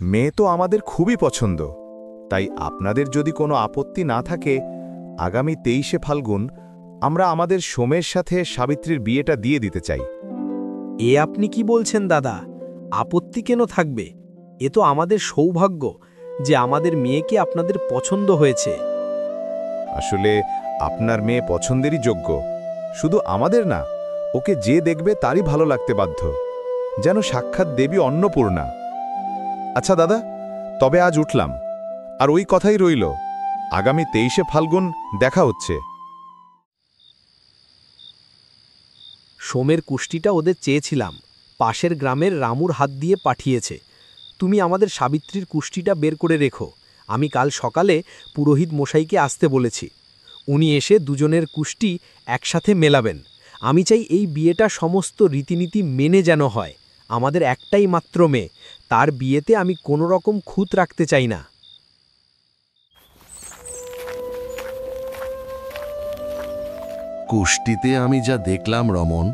মেয়ে তো আমাদের খুবই পছন্দ, তাই আপনাদের যদি কোনো আপত্তি না থাকে আগামী 23শে ফাল্গুন আমরা আমাদের সোমের সাথে সাবিত্রীর বিয়েটা দিয়ে দিতে চাই। এ আপনি কি বলছেন দাদা? আপত্তি কেন থাকবে? এ তো আমাদের সৌভাগ্য যে আমাদের মেয়েকে আপনাদের পছন্দ হয়েছে। আসলে আপনার মেয়ে পছন্দেরই যোগ্য, শুধু আমাদের না, ওকে যে দেখবে তারই ভালো লাগতে বাধ্য, যেন সাক্ষাৎ দেবী অন্নপূর্ণা। আচ্ছা দাদা, তবে আজ উঠলাম, আর ওই কথাই রইল, আগামী 23শে ফাল্গুন দেখা হচ্ছে। সোমের কুষ্টিটা ওদের চেয়েছিলাম, পাশের গ্রামের রামুর হাত দিয়ে পাঠিয়েছে। তুমি আমাদের সাবিত্রীর কুষ্টিটা বের করে রেখো। আমি কাল সকালে পুরোহিত মশাইকে আসতে বলেছি। উনি এসে দুজনের কুষ্টি একসাথে মেলাবেন। আমি চাই এই বিয়েটা সমস্ত রীতিনীতি মেনে যেন হয়। আমাদের একটাই মাত্র মেয়ে, তার বিয়েতে আমি কোনো রকম খুঁত রাখতে চাই না। কুষ্টিতে আমি যা দেখলাম রমন,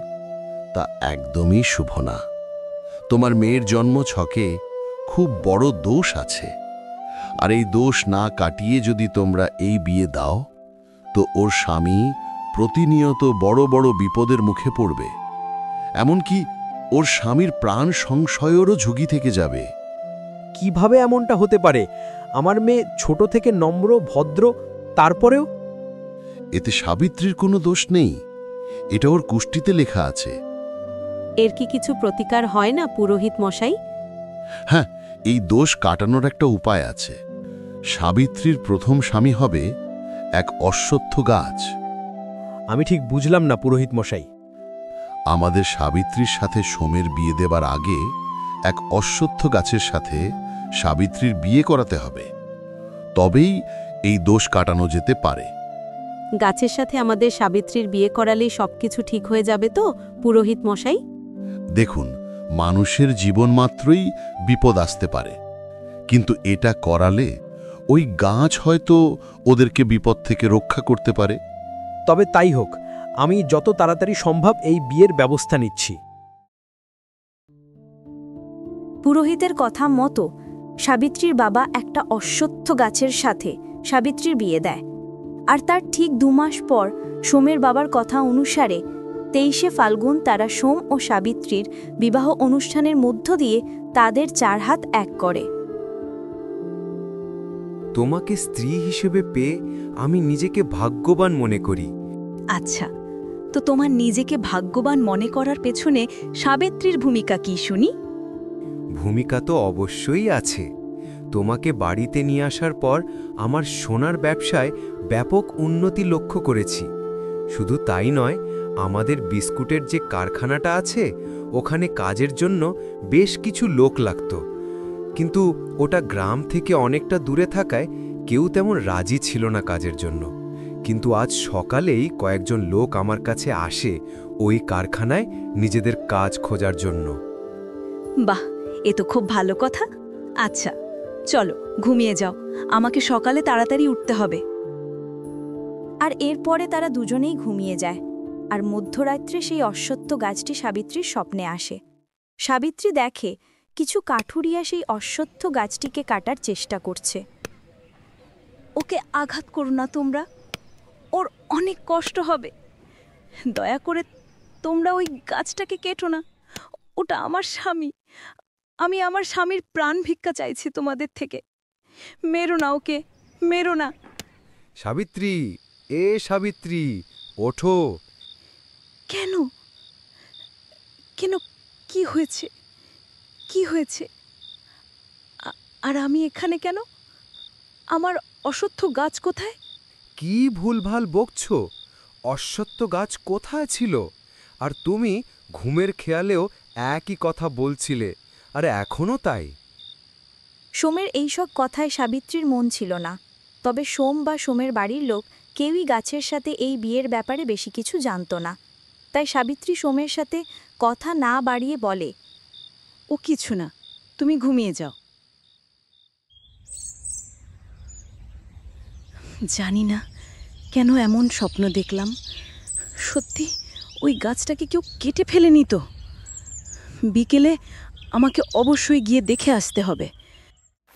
তা একদমই শুভ না। তোমার মেয়ের জন্ম ছকে খুব বড় দোষ আছে, আর এই দোষ না কাটিয়ে যদি তোমরা এই বিয়ে দাও তো ওর স্বামী প্রতিনিয়ত বড় বড় বিপদের মুখে পড়বে। এমনকি ওর স্বামীর প্রাণ সংশয়েরও ঝুঁকি থেকে যাবে। কিভাবে এমনটা হতে পারে? আমার মেয়ে ছোট থেকে নম্র ভদ্র, তারপরেও এতে সাবিত্রীর কোনো দোষ নেই, এটা ওর কুষ্টিতে লেখা আছে। এর কি কিছু প্রতিকার হয় না পুরোহিত মশাই? হ্যাঁ, এই দোষ কাটানোর একটা উপায় আছে। সাবিত্রীর প্রথম স্বামী হবে এক অশ্বত্থ গাছ। আমি ঠিক বুঝলাম না পুরোহিত মশাই। আমাদের সাবিত্রীর সাথে সোমের বিয়ে দেবার আগে এক অশ্বত্থ গাছের সাথে সাবিত্রীর বিয়ে করাতে হবে, তবেই এই দোষ কাটানো যেতে পারে। গাছের সাথে আমাদের সাবিত্রীর বিয়ে করালেই সবকিছু ঠিক হয়ে যাবে তো পুরোহিত মশাই? দেখুন, মানুষের জীবন মাত্রই বিপদ আসতে পারে, কিন্তু এটা করালে ওই গাছ হয়তো ওদেরকে বিপদ থেকে রক্ষা করতে পারে। তবে তাই হোক, আমি যত তাড়াতাড়ি সম্ভব এই বিয়ের ব্যবস্থা নিচ্ছি। পুরোহিতের কথা মতো সাবিত্রীর বাবা একটা অশ্বত্থ গাছের সাথে সাবিত্রীর বিয়ে দেয়, আর তার ঠিক 2 মাস পর সোমের বাবার কথা অনুসারে 23শে ফাল্গুন তারা সোম ও সাবিত্রীর বিবাহ অনুষ্ঠানের মধ্য দিয়ে তাদের 4 হাত এক করে। তোমাকে স্ত্রী হিসেবে পেয়ে আমি নিজেকে ভাগ্যবান মনে করি। আচ্ছা, তো তোমার নিজেকে ভাগ্যবান মনে করার পেছনে সাবিত্রীর ভূমিকা কি শুনি? ভূমিকা তো অবশ্যই আছে। তোমাকে বাড়িতে নিয়ে আসার পর আমার সোনার ব্যবসায় ব্যাপক উন্নতি লক্ষ্য করেছি। শুধু তাই নয়, আমাদের বিস্কুটের যে কারখানাটা আছে ওখানে কাজের জন্য বেশ কিছু লোক লাগত, কিন্তু ওটা গ্রাম থেকে অনেকটা দূরে থাকায় কেউ তেমন রাজি ছিল না কাজের জন্য। কিন্তু আজ সকালেই কয়েকজন লোক আমার কাছে আসে ওই কারখানায় নিজেদের কাজ খোঁজার জন্য। বাহ, এ তো খুব ভালো কথা। আচ্ছা, চলো ঘুমিয়ে যাও, আমাকে সকালে তাড়াতাড়ি উঠতে হবে। আর এরপরে তারা দুজনেই ঘুমিয়ে যায়, আর মধ্যরাত্রে সেই অশ্বত্থ গাছটি সাবিত্রীর স্বপ্নে আসে। সাবিত্রী দেখে কিছু কাঠুরিয়া সেই অশ্বত্থ গাছটিকে কাটার চেষ্টা করছে। ওকে আঘাত করো না তোমরা, ওর অনেক কষ্ট হবে। দয়া করে তোমরা ওই গাছটাকে কেটো না, ওটা আমার স্বামী। আমি আমার স্বামীর প্রাণ ভিক্ষা চাইছি তোমাদের থেকে। মেরো না ওকে, মেরো না। সাবিত্রী, এ সাবিত্রী, ওঠো। কেন কেন কি হয়েছে? কি হয়েছে? আর আমি এখানে কেন? আমার অশ্বত্থ গাছ কোথায়? কি ভুলভাল বকছ? অশ্বত্থ গাছ কোথায় ছিল? আর তুমি ঘুমের খেয়ালেও একই কথা বলছিলে, আর এখনও তাই। সোমের এইসব কথায় সাবিত্রীর মন ছিল না। তবে সোম বা সোমের বাড়ির লোক কেউই গাছের সাথে এই বিয়ের ব্যাপারে বেশি কিছু জানত না। তাই সাবিত্রী সোমের সাথে কথা না বাড়িয়ে বলে, ও কিছু না, তুমি ঘুমিয়ে যাও। জানি না কেন এমন স্বপ্ন দেখলাম। সত্যি ওই গাছটাকে কেউ কেটে ফেলেনি তো? বিকেলে আমাকে অবশ্যই গিয়ে দেখে আসতে হবে।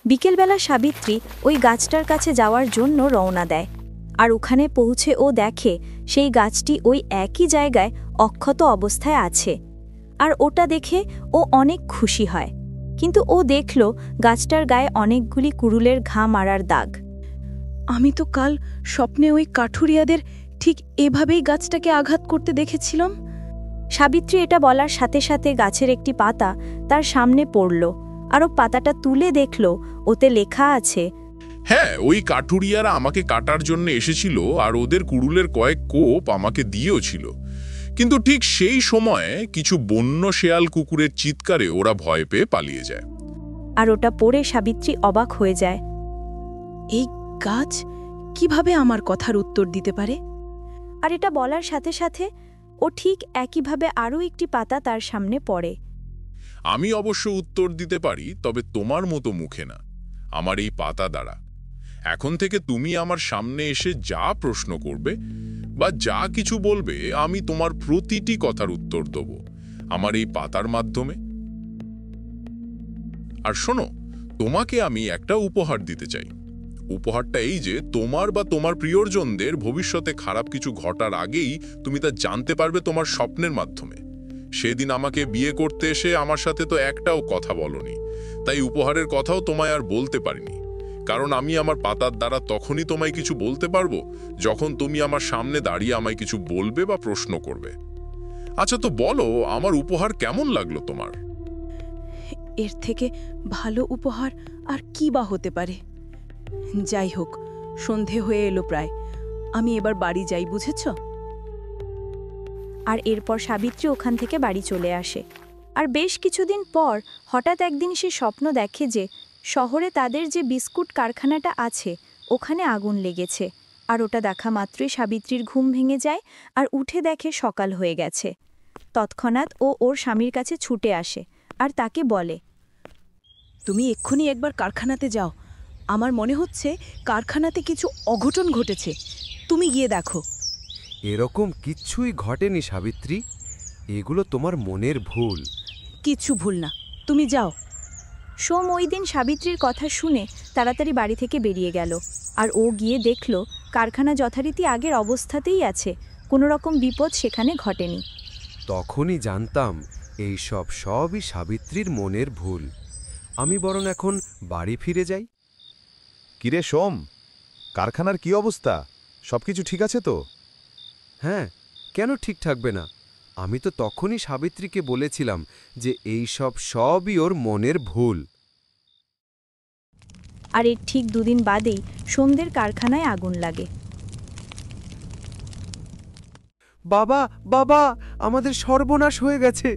বিকেলবেলা সাবিত্রী ওই গাছটার কাছে যাওয়ার জন্য রওনা দেয়, আর ওখানে পৌঁছে ও দেখে সেই গাছটি ওই একই জায়গায় অক্ষত অবস্থায় আছে। আর ওটা দেখে ও অনেক খুশি হয়, কিন্তু ও দেখল গাছটার গায়ে অনেকগুলি কুড়ুলের ঘা মারার দাগ। আমি তো কাল স্বপ্নে ওই কাঠুরিয়াদের ঠিক এভাবেই গাছটাকে আঘাত করতে দেখেছিলাম। সাবিত্রী এটা বলার সাথে সাথে গাছের একটি পাতা তার সামনে পড়ল, আর ও পাতাটা তুলে দেখল ওতে লেখা আছে, হ্যাঁ, ওই কাঠুরিয়ারা আমাকে কাটার জন্য এসেছিল আর ওদের কুড়ুলের কয়েক কোপ আমাকে দিয়েও ছিল, কিন্তু ঠিক সেই সময়ে কিছু বন্য শেয়াল কুকুরের চিৎকারে ওরা ভয় পেয়ে পালিয়ে যায়। আর ওটা পড়ে সাবিত্রী অবাক হয়ে যায়। এই গাছ কিভাবে আমার কথার উত্তর দিতে পারে? আর এটা বলার সাথে সাথে ও ঠিক একইভাবে আরও একটি পাতা তার সামনে পড়ে। আমি অবশ্য উত্তর দিতে পারি, তবে তোমার মতো মুখে না, আমার এই পাতা দ্বারা। এখন থেকে তুমি আমার সামনে এসে যা প্রশ্ন করবে বা যা কিছু বলবে, আমি তোমার প্রতিটি কথার উত্তর দেব আমার এই পাতার মাধ্যমে। আর শোনো, তোমাকে আমি একটা উপহার দিতে চাই। উপহারটা এই যে, তোমার বা তোমার প্রিয়জনদের ভবিষ্যতে খারাপ কিছু ঘটার আগেই তুমি তা জানতে পারবে তোমার স্বপ্নের মাধ্যমে। সেদিন আমাকে বিয়ে করতে এসে আমার সাথে তো একটাও কথা বলনি, তাই উপহারের কথাও তোমায় আর বলতে পারিনি, কারণ আমি আমার পাতার দ্বারা তখনই তোমায় কিছু বলতে পারবো যখন তুমি আমার সামনে দাঁড়িয়ে আমায় কিছু বলবে বা প্রশ্ন করবে। আচ্ছা, তো বলো, আমার উপহার কেমন লাগলো তোমার? এর থেকে ভালো উপহার আর কি বা হতে পারে? যাই হোক, সন্ধে হয়ে এলো প্রায়, আমি এবার বাড়ি যাই, বুঝেছ? আর এরপর সাবিত্রী ওখান থেকে বাড়ি চলে আসে। আর বেশ কিছুদিন পর হঠাৎ একদিন সে স্বপ্ন দেখে যে শহরে তাদের যে বিস্কুট কারখানাটা আছে ওখানে আগুন লেগেছে। আর ওটা দেখা মাত্রই সাবিত্রীর ঘুম ভেঙে যায়, আর উঠে দেখে সকাল হয়ে গেছে। তৎক্ষণাৎ ও ওর স্বামীর কাছে ছুটে আসে আর তাকে বলে, তুমি এক্ষুনি একবার কারখানাতে যাও, আমার মনে হচ্ছে কারখানাতে কিছু অঘটন ঘটেছে, তুমি গিয়ে দেখো। এরকম কিচ্ছুই ঘটেনি সাবিত্রী, এগুলো তোমার মনের ভুল। কিচ্ছু ভুল না, তুমি যাও। সোম ওই দিন সাবিত্রীর কথা শুনে তাড়াতাড়ি বাড়ি থেকে বেরিয়ে গেল। আর ও গিয়ে দেখল কারখানা যথারীতি আগের অবস্থাতেই আছে, কোনো রকম বিপদ সেখানে ঘটেনি। তখনই জানতাম এই সবই সাবিত্রীর মনের ভুল। আমি বরং এখন বাড়ি ফিরে যাই। কিরে সোম, কারখানার কি অবস্থা? সবকিছু ঠিক আছে তো? হ্যাঁ, কেন ঠিক থাকবে না? আমি তো তখনই সাবিত্রীকে বলেছিলাম যে এই সবই ওর মনের ভুল। আর এর ঠিক দুদিন বাদেই সোমদের কারখানায় আগুন লাগে। বাবা, বাবা, আমাদের সর্বনাশ হয়ে গেছে,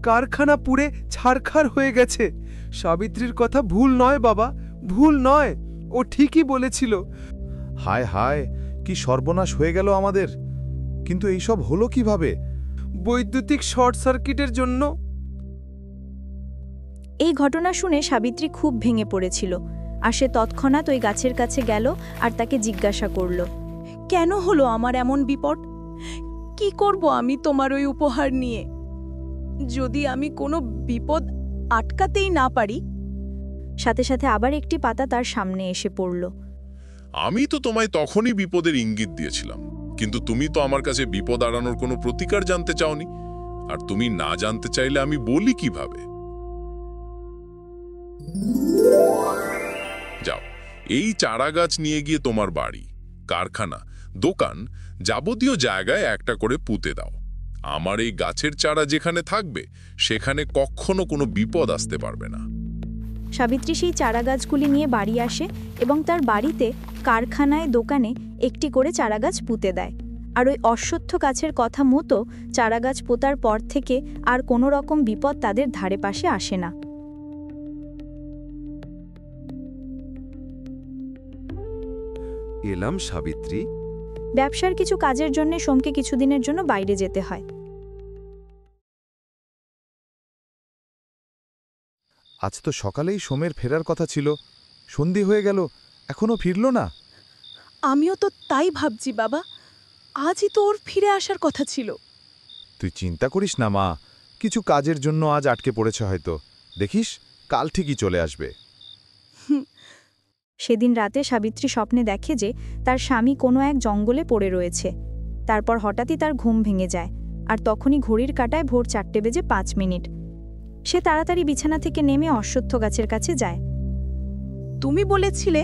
কারখানা পুড়ে ছারখার হয়ে গেছে। সাবিত্রীর কথা ভুল নয় বাবা, ভুল নয়, ও ঠিকই বলেছিল। হায় হায়, কি সর্বনাশ হয়ে গেল আমাদের! কিন্তু এইসব হলো কিভাবে? বৈদ্যুতিক শর্ট সার্কিটের জন্য। এই ঘটনা শুনে সাবিত্রী খুব ভেঙে পড়েছিল, আর সে তৎক্ষণাৎ ওই গাছের কাছে গেল আর তাকে জিজ্ঞাসা করল, কেন হলো আমার এমন বিপদ? কি করব আমি তোমার ওই উপহার নিয়ে? যদি আমি কোনো বিপদ আটকাতেই না পারি? সাথে সাথে আবার একটি পাতা তার সামনে এসে পড়ল। আমি তো তোমায় তখনই বিপদের ইঙ্গিত দিয়েছিলাম, কিন্তু তুমি তো আমার কাছে বিপদ এড়ানোর কোনো প্রতিকার জানতে চাওনি। আর তুমি না জানতে চাইলে আমি বলি কিভাবে? যাও, এই চারা গাছ নিয়ে গিয়ে তোমার বাড়ি, কারখানা, দোকান, যাবতীয় জায়গায় একটা করে পুঁতে দাও। আমার এই গাছের চারা যেখানে থাকবে সেখানে কখনো কোনো বিপদ আসতে পারবে না। সাবিত্রী সেই চারাগাছগুলি নিয়ে বাড়ি আসে এবং তার বাড়িতে, কারখানায়, দোকানে একটি করে চারাগাছ পুঁতে দেয়। আর ওই অশ্বত্থ গাছের কথা মতো চারাগাছ পোতার পর থেকে আর কোনো রকম বিপদ তাদের ধারে পাশে আসে না। এলাম সাবিত্রী। ব্যবসার কিছু কাজের জন্য সোমকে কিছুদিনের জন্য বাইরে যেতে হয়। আজ তো সকালেই সোমের ফেরার কথা ছিল, সন্ধি হয়ে গেল, এখনো ফিরল না। আমিও তো তাই ভাবছি বাবা, আজই তো ওর ফিরে আসার কথা ছিল। তুই চিন্তা করিস না মা, কিছু কাজের জন্য আজ আটকে পড়েছে হয়তো, দেখিস কাল ঠিকই চলে আসবে। হুম, সেদিন রাতে সাবিত্রী স্বপ্নে দেখে যে তার স্বামী কোনো এক জঙ্গলে পড়ে রয়েছে। তারপর হঠাৎই তার ঘুম ভেঙে যায়, আর তখনই ঘড়ির কাঁটায় ভোর 4:05। সে তাড়াতাড়ি বিছানা থেকে নেমে অশ্বত্থ গাছের কাছে যায়। তুমি বলেছিলে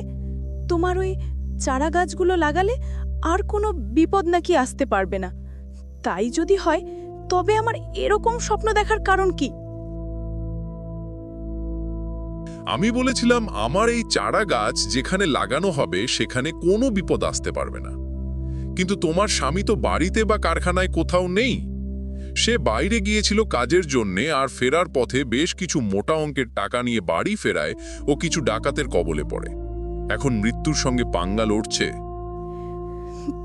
তোমার ওই চারা গাছগুলো লাগালে আর কোনো বিপদ নাকি আসতে পারবে না। তাই যদি হয় তবে আমার এরকম স্বপ্ন দেখার কারণ কি? আমি বলেছিলাম আমার এই চারা গাছ যেখানে লাগানো হবে সেখানে কোনো বিপদ আসতে পারবে না। কিন্তু তোমার স্বামী তো বাড়িতে বা কারখানায় কোথাও নেই। সে বাইরে গিয়েছিল কাজের জন্যে, আর ফেরার পথে বেশ কিছু মোটা অঙ্কের টাকা নিয়ে বাড়ি ফেরায় ও কিছু ডাকাতের কবলে পড়ে। এখন মৃত্যুর সঙ্গে পাঙ্গা লড়ছে।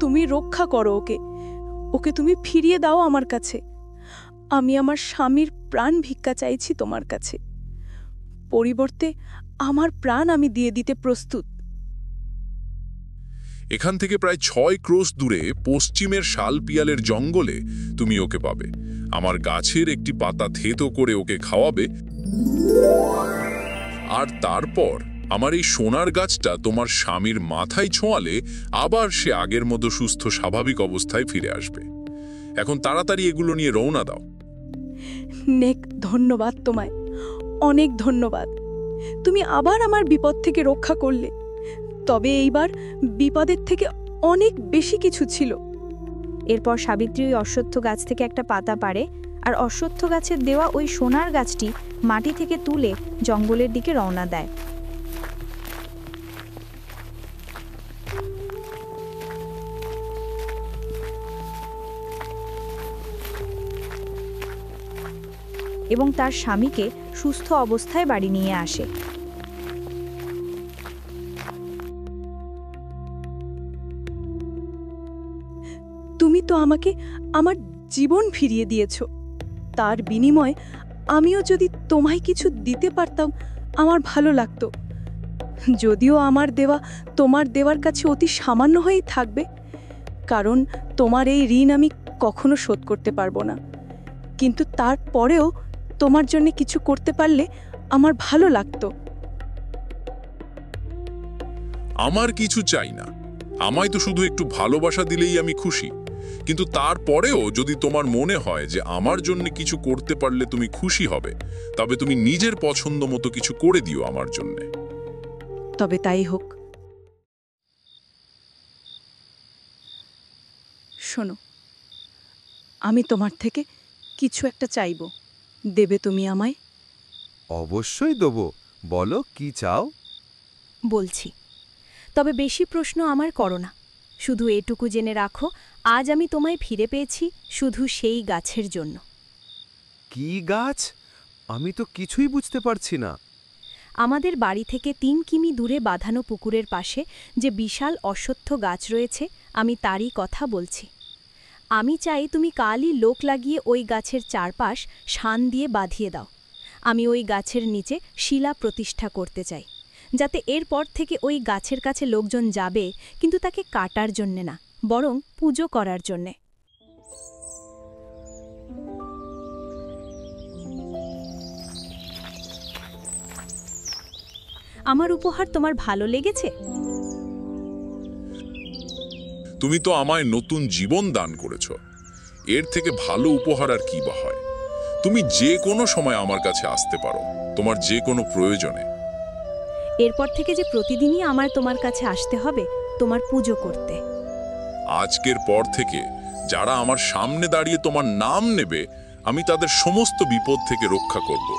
তুমি রক্ষা করো ওকে, ওকে তুমি ফিরিয়ে দাও আমার কাছে। আমি আমার স্বামীর প্রাণ ভিক্ষা চাইছি তোমার কাছে। পরিবর্তে আমার প্রাণ আমি দিয়ে দিতে প্রস্তুত। এখান থেকে প্রায় 6 ক্রোশ দূরে পশ্চিমের শাল পিয়ালের জঙ্গলে তুমি ওকে পাবে। আমার গাছের একটি পাতা থেতো করে ওকে খাওয়াবে, আর তারপর আমার এই সোনার গাছটা তোমার স্বামীর মাথায় ছোঁয়ালে আবার সে আগের মতো সুস্থ স্বাভাবিক অবস্থায় ফিরে আসবে। এখন তাড়াতাড়ি এগুলো নিয়ে রওনা দাও। নেক ধন্যবাদ তোমায়, অনেক ধন্যবাদ। তুমি আবার আমার বিপদ থেকে রক্ষা করলে। তবে এইবার বিপদের থেকে অনেক বেশি কিছু ছিল। এরপর সাবিত্রী ওই অশ্বত্থ গাছ থেকে একটা পাতা পাড়ে, আর অশ্বত্থ গাছের দেওয়া ওই সোনার গাছটি মাটি থেকে তুলে জঙ্গলের দিকে রওনা দেয়। এবং তার স্বামীকে সুস্থ অবস্থায় বাড়ি নিয়ে আসে। তুমি তো আমাকে আমার জীবন ফিরিয়ে দিয়েছ। তার বিনিময়ে আমিও যদি তোমায় কিছু দিতে পারতাম আমার ভালো লাগতো। যদিও আমার দেওয়া তোমার দেওয়ার কাছে অতি সামান্য হয়েই থাকবে, কারণ তোমার এই ঋণ আমি কখনো শোধ করতে পারবো না। কিন্তু তারপরেও তোমার জন্য কিছু করতে পারলে আমার ভালো লাগতো। আমার কিছু চাই না, আমায় তো শুধু একটু ভালোবাসা দিলেই আমি খুশি। কিন্তু তারপরেও যদি তোমার মনে হয় যে আমার জন্য কিছু করতে পারলে তুমি খুশি হবে, তবে তুমি নিজের পছন্দ মতো কিছু করে দিও আমার জন্যে। তবে তাই হোক। শোনো, আমি তোমার থেকে কিছু একটা চাইব, দেবে তুমি আমায়? অবশ্যই দেবো, বলো কি চাও। বলছি, তবে বেশি প্রশ্ন আমার করো না। শুধু এটুকু জেনে রাখো, আজ আমি তোমায় ফিরে পেয়েছি শুধু সেই গাছের জন্য। কি গাছ? আমি তো কিছুই বুঝতে পারছি না। আমাদের বাড়ি থেকে 3 কিমি দূরে বাঁধানো পুকুরের পাশে যে বিশাল অশ্বত্থ গাছ রয়েছে, আমি তারই কথা বলছি। আমি চাই তুমি কালই লোক লাগিয়ে ওই গাছের চারপাশ শান দিয়ে বাঁধিয়ে দাও। আমি ওই গাছের নিচে শিলা প্রতিষ্ঠা করতে চাই, যাতে এরপর থেকে ওই গাছের কাছে লোকজন যাবে, কিন্তু তাকে কাটার জন্যে না, বরং পুজো করার জন্যে। আমার উপহার তোমার ভালো লেগেছে? তুমি তো আমায় নতুন জীবন দান করেছ। এর থেকে ভালো উপহার আর কি বা হয়? তুমি যে কোনো সময় আমার কাছে আসতে পারো, তোমার যে কোনো প্রয়োজনে। এরপর থেকে যে প্রতিদিনই আমার তোমার কাছে আসতে হবে তোমার পুজো করতে। আজকের পর থেকে যারা আমার সামনে দাঁড়িয়ে তোমার নাম নেবে, আমি তাদের সমস্ত বিপদ থেকে রক্ষা করব।